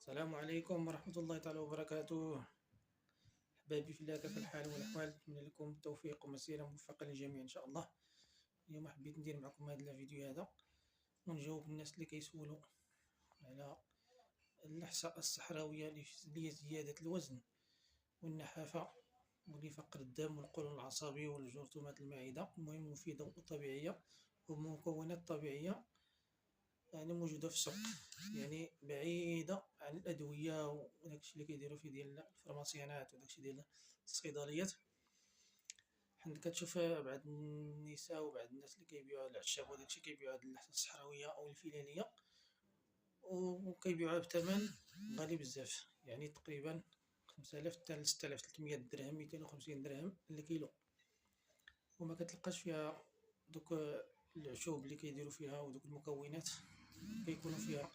السلام عليكم ورحمة الله تعالى وبركاته. أحبابي في الله، كيف الحال والأحوال؟ نتمنى لكم التوفيق ومسيرة موفقة للجميع إن شاء الله. اليوم حبيت ندير معكم هذا الفيديو هذا ونجاوب الناس اللي كيسولوا على الإحصاء الصحراوية اللي هي زيادة الوزن والنحافة واللي فقر الدم والقولون العصبي والجرثومات المعدة، المهم مفيدة وطبيعية وبمكونات طبيعية، يعني موجودة في السوق، يعني بعيدة عن الأدوية وداكشي اللي كيديرو فيه ديال الفرماسيانات وداكشي ديال الصيدليات. حنا كتشوف بعض النساء وبعض الناس اللي كيبيعوا الأعشاب وداكشي كيبيعوا هاد الإحصاء الصحراوية أو الفلالية، وكيبيعوها بثمن غالي بزاف، يعني تقريبا 5000 حتى ل 6300 درهم، 250 درهم الكيلو، وما كتلقاش فيها دوك العشوب اللي كيديرو فيها ودوك المكونات كيكونوا فيها